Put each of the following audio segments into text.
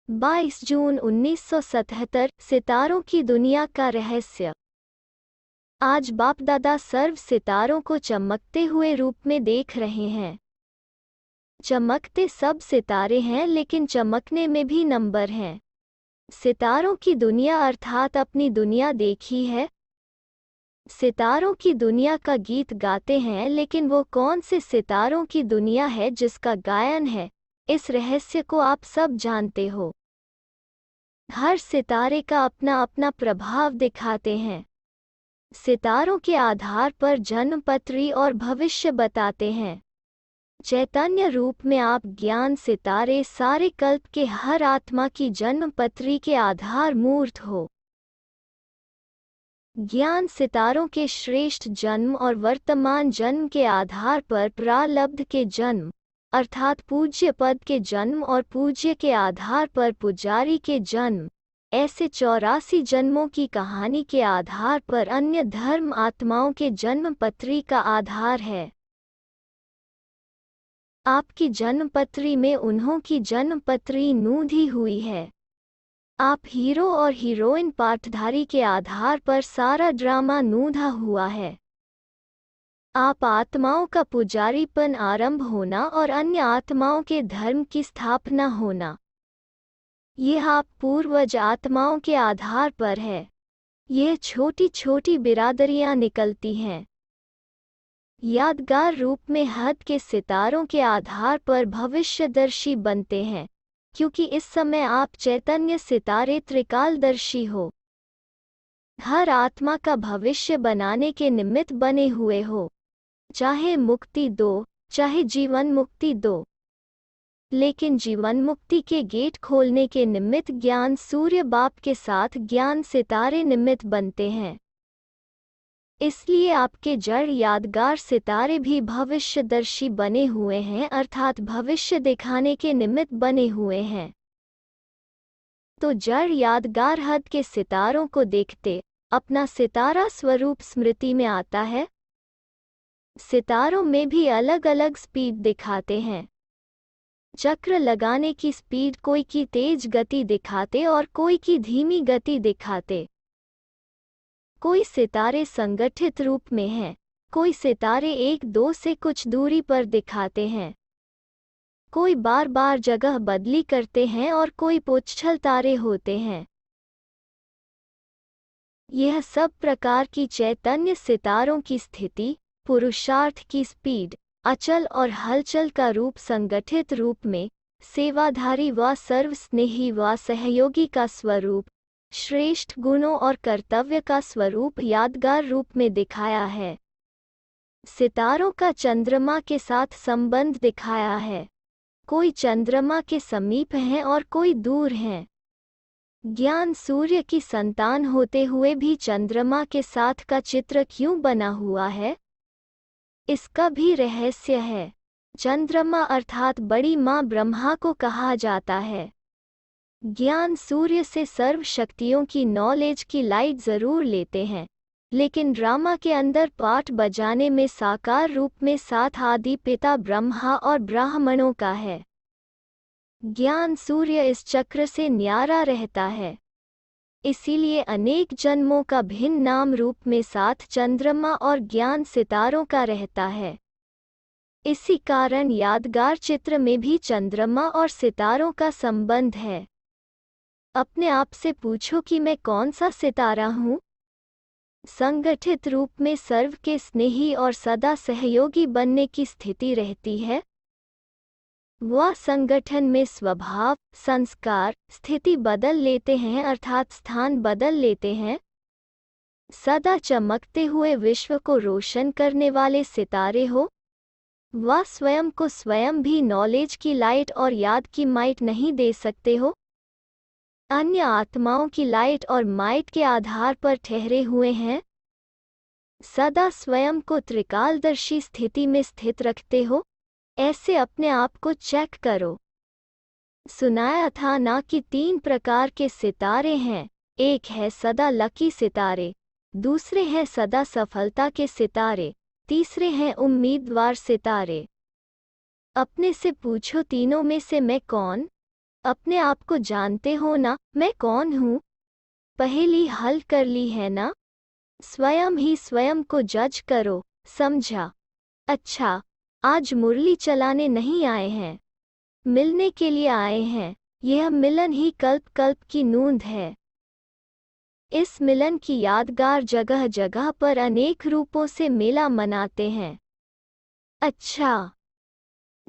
22 जून 1977 सितारों की दुनिया का रहस्य। आज बाप दादा सर्व सितारों को चमकते हुए रूप में देख रहे हैं। चमकते सब सितारे हैं, लेकिन चमकने में भी नंबर हैं। सितारों की दुनिया अर्थात अपनी दुनिया देखी है। सितारों की दुनिया का गीत गाते हैं, लेकिन वो कौन से सितारों की दुनिया है जिसका गायन है, इस रहस्य को आप सब जानते हो। हर सितारे का अपना अपना प्रभाव दिखाते हैं। सितारों के आधार पर जन्मपत्री और भविष्य बताते हैं। चैतन्य रूप में आप ज्ञान सितारे सारे कल्प के हर आत्मा की जन्मपत्री के आधार मूर्त हो। ज्ञान सितारों के श्रेष्ठ जन्म और वर्तमान जन्म के आधार पर प्रारब्ध के जन्म अर्थात पूज्य पद के जन्म और पूज्य के आधार पर पुजारी के जन्म, ऐसे 84 जन्मों की कहानी के आधार पर अन्य धर्म आत्माओं के जन्मपत्री का आधार है। आपकी जन्मपत्री में उन्हों की जन्मपत्री नूंधी हुई है। आप हीरो और हीरोइन पाठधारी के आधार पर सारा ड्रामा नूंधा हुआ है। आप आत्माओं का पुजारीपन आरंभ होना और अन्य आत्माओं के धर्म की स्थापना होना, यह आप पूर्वज आत्माओं के आधार पर है। यह छोटी छोटी बिरादरियां निकलती हैं। यादगार रूप में हद के सितारों के आधार पर भविष्यदर्शी बनते हैं, क्योंकि इस समय आप चैतन्य सितारे त्रिकालदर्शी हो। हर आत्मा का भविष्य बनाने के निमित्त बने हुए हो, चाहे मुक्ति दो, चाहे जीवन मुक्ति दो। लेकिन जीवन मुक्ति के गेट खोलने के निमित्त ज्ञान सूर्य बाप के साथ ज्ञान सितारे निमित्त बनते हैं। इसलिए आपके जड़ यादगार सितारे भी भविष्यदर्शी बने हुए हैं, अर्थात भविष्य दिखाने के निमित्त बने हुए हैं। तो जड़ यादगार हद के सितारों को देखते अपना सितारा स्वरूप स्मृति में आता है। सितारों में भी अलग अलग स्पीड दिखाते हैं। चक्र लगाने की स्पीड कोई की तेज गति दिखाते और कोई की धीमी गति दिखाते। कोई सितारे संगठित रूप में हैं, कोई सितारे एक दो से कुछ दूरी पर दिखाते हैं। कोई बार बार जगह बदली करते हैं और कोई पुच्छल तारे होते हैं। यह सब प्रकार की चैतन्य सितारों की स्थिति, पुरुषार्थ की स्पीड, अचल और हलचल का रूप, संगठित रूप में सेवाधारी व सर्वस्नेही व सहयोगी का स्वरूप, श्रेष्ठ गुणों और कर्तव्य का स्वरूप यादगार रूप में दिखाया है। सितारों का चंद्रमा के साथ संबंध दिखाया है। कोई चंद्रमा के समीप हैं और कोई दूर हैं। ज्ञान सूर्य की संतान होते हुए भी चंद्रमा के साथ का चित्र क्यों बना हुआ है, इसका भी रहस्य है। चंद्रमा अर्थात बड़ी माँ ब्रह्मा को कहा जाता है। ज्ञान सूर्य से सर्व शक्तियों की नॉलेज की लाइट जरूर लेते हैं, लेकिन ड्रामा के अंदर पाठ बजाने में साकार रूप में साथ आदि पिता ब्रह्मा और ब्राह्मणों का है। ज्ञान सूर्य इस चक्र से न्यारा रहता है, इसीलिए अनेक जन्मों का भिन्न नाम रूप में साथ चंद्रमा और ज्ञान सितारों का रहता है। इसी कारण यादगार चित्र में भी चंद्रमा और सितारों का संबंध है। अपने आप से पूछो कि मैं कौन सा सितारा हूँ। संगठित रूप में सर्व के स्नेही और सदा सहयोगी बनने की स्थिति रहती है। वह संगठन में स्वभाव, संस्कार, स्थिति बदल लेते हैं, अर्थात स्थान बदल लेते हैं। सदा चमकते हुए विश्व को रोशन करने वाले सितारे हो। वह स्वयं को स्वयं भी नॉलेज की लाइट और याद की माइट नहीं दे सकते हो। अन्य आत्माओं की लाइट और माइट के आधार पर ठहरे हुए हैं। सदा स्वयं को त्रिकालदर्शी स्थिति में स्थित रखते हो। ऐसे अपने आप को चेक करो। सुनाया था ना कि 3 प्रकार के सितारे हैं। एक है सदा लकी सितारे, दूसरे हैं सदा सफलता के सितारे, तीसरे हैं उम्मीदवार सितारे। अपने से पूछो तीनों में से मैं कौन? अपने आप को जानते हो ना, मैं कौन हूँ? पहेली हल कर ली है ना? स्वयं ही स्वयं को जज करो, समझा? अच्छा, आज मुरली चलाने नहीं आए हैं, मिलने के लिए आए हैं। यह मिलन ही कल्प कल्प की नूंद है। इस मिलन की यादगार जगह जगह पर अनेक रूपों से मेला मनाते हैं। अच्छा,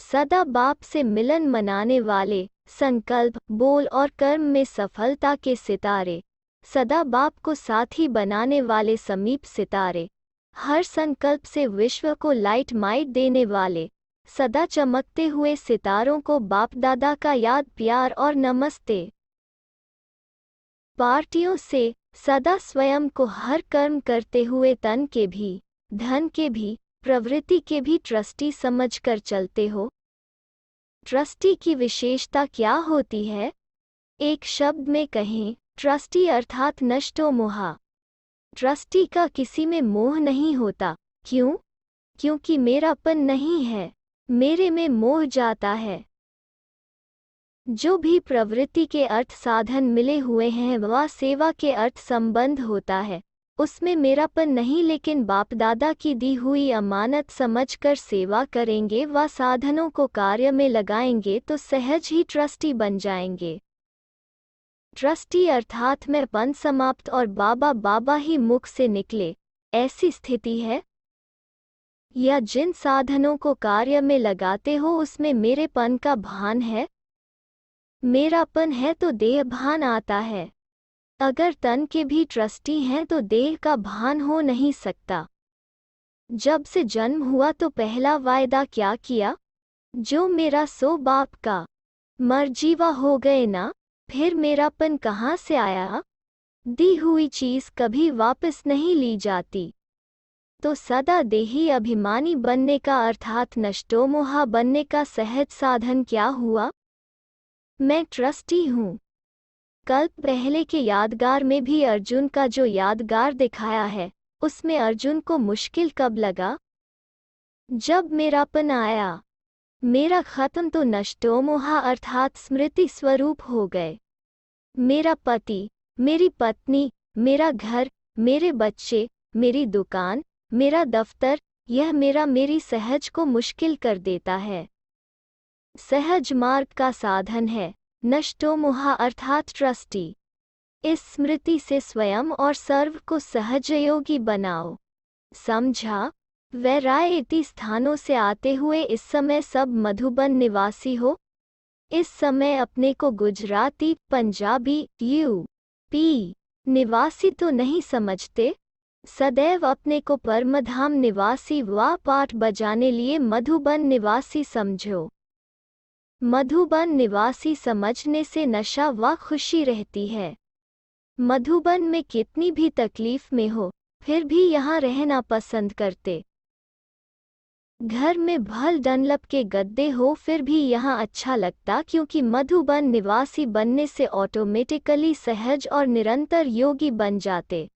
सदा बाप से मिलन मनाने वाले, संकल्प, बोल और कर्म में सफलता के सितारे, सदा बाप को साथी बनाने वाले समीप सितारे, हर संकल्प से विश्व को लाइट माइट देने वाले, सदा चमकते हुए सितारों को बाप दादा का याद प्यार और नमस्ते। पार्टियों से सदा स्वयं को हर कर्म करते हुए तन के भी, धन के भी, प्रवृत्ति के भी ट्रस्टी समझकर चलते हो। ट्रस्टी की विशेषता क्या होती है? एक शब्द में कहें, ट्रस्टी अर्थात नष्टो मोहा। ट्रस्टी का किसी में मोह नहीं होता। क्यों? क्योंकि मेरापन नहीं है, मेरे में मोह जाता है। जो भी प्रवृत्ति के अर्थ साधन मिले हुए हैं वह सेवा के अर्थ संबंध होता है, उसमें मेरापन नहीं, लेकिन बाप दादा की दी हुई अमानत समझकर सेवा करेंगे व साधनों को कार्य में लगाएंगे तो सहज ही ट्रस्टी बन जाएंगे। ट्रस्टी अर्थात मैंपन समाप्त और बाबा बाबा ही मुख से निकले, ऐसी स्थिति है। या जिन साधनों को कार्य में लगाते हो उसमें मेरेपन का भान है? मेरापन है तो देह भान आता है। अगर तन के भी ट्रस्टी हैं तो देह का भान हो नहीं सकता। जब से जन्म हुआ तो पहला वायदा क्या किया? जो मेरा सो बाप का। मर्जीवा हो गए ना, फिर मेरापन कहाँ से आया? दी हुई चीज कभी वापस नहीं ली जाती। तो सदा देही अभिमानी बनने का अर्थात नष्टोमोहा बनने का सहज साधन क्या हुआ? मैं ट्रस्टी हूँ। कल्प पहले के यादगार में भी अर्जुन का जो यादगार दिखाया है, उसमें अर्जुन को मुश्किल कब लगा? जब मेरापन आया। मेरा खत्म तो नष्टोमोहा अर्थात स्मृति स्वरूप हो गए। मेरा पति, मेरी पत्नी, मेरा घर, मेरे बच्चे, मेरी दुकान, मेरा दफ्तर, यह मेरी सहज को मुश्किल कर देता है। सहज मार्ग का साधन है नष्टोमोहा अर्थात ट्रस्टी। इस स्मृति से स्वयं और सर्व को सहजयोगी बनाओ, समझा? वैरायती स्थानों से आते हुए इस समय सब मधुबन निवासी हो। इस समय अपने को गुजराती, पंजाबी, यूपी निवासी तो नहीं समझते। सदैव अपने को परमधाम निवासी व पाठ बजाने लिए मधुबन निवासी समझो। मधुबन निवासी समझने से नशा व खुशी रहती है। मधुबन में कितनी भी तकलीफ में हो, फिर भी यहाँ रहना पसंद करते। घर में भल डनलप के गद्दे हो फिर भी यहाँ अच्छा लगता, क्योंकि मधुबन निवासी बनने से ऑटोमेटिकली सहज और निरंतर योगी बन जाते।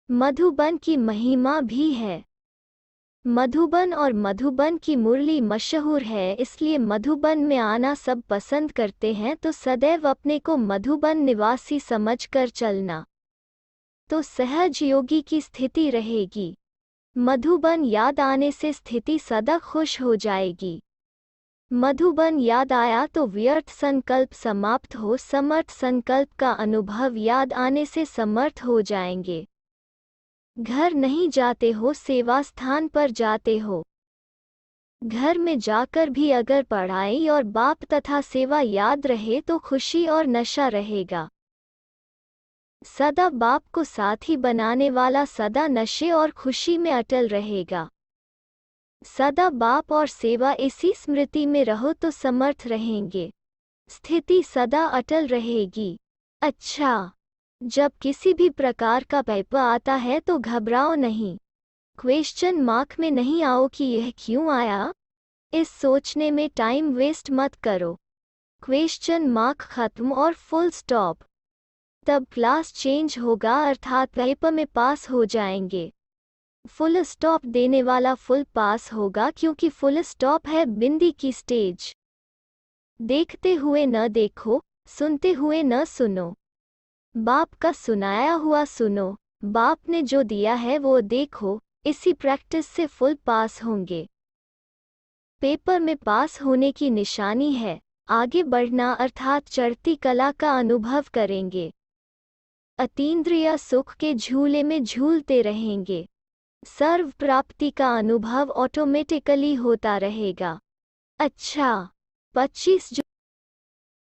मधुबन की महिमा भी है। मधुबन और मधुबन की मुरली मशहूर है, इसलिए मधुबन में आना सब पसंद करते हैं। तो सदैव अपने को मधुबन निवासी समझकर चलना, तो सहज योगी की स्थिति रहेगी। मधुबन याद आने से स्थिति सदा खुश हो जाएगी। मधुबन याद आया तो व्यर्थ संकल्प समाप्त हो, समर्थ संकल्प का अनुभव याद आने से समर्थ हो जाएंगे। घर नहीं जाते हो, सेवा स्थान पर जाते हो। घर में जाकर भी अगर पढ़ाई और बाप तथा सेवा याद रहे तो खुशी और नशा रहेगा। सदा बाप को साथी बनाने वाला सदा नशे और खुशी में अटल रहेगा। सदा बाप और सेवा इसी स्मृति में रहो तो समर्थ रहेंगे, स्थिति सदा अटल रहेगी। अच्छा, जब किसी भी प्रकार का पैप आता है तो घबराओ नहीं। क्वेश्चन मार्क में नहीं आओ कि यह क्यों आया, इस सोचने में टाइम वेस्ट मत करो। क्वेश्चन मार्क खत्म और फुल स्टॉप, तब क्लास चेंज होगा अर्थात पैप में पास हो जाएंगे। फुल स्टॉप देने वाला फुल पास होगा, क्योंकि फुल स्टॉप है बिंदी की स्टेज। देखते हुए न देखो, सुनते हुए न सुनो। बाप का सुनाया हुआ सुनो, बाप ने जो दिया है वो देखो। इसी प्रैक्टिस से फुल पास होंगे। पेपर में पास होने की निशानी है आगे बढ़ना, अर्थात चढ़ती कला का अनुभव करेंगे। अतीन्द्रिय सुख के झूले में झूलते रहेंगे। सर्व प्राप्ति का अनुभव ऑटोमेटिकली होता रहेगा। अच्छा, 25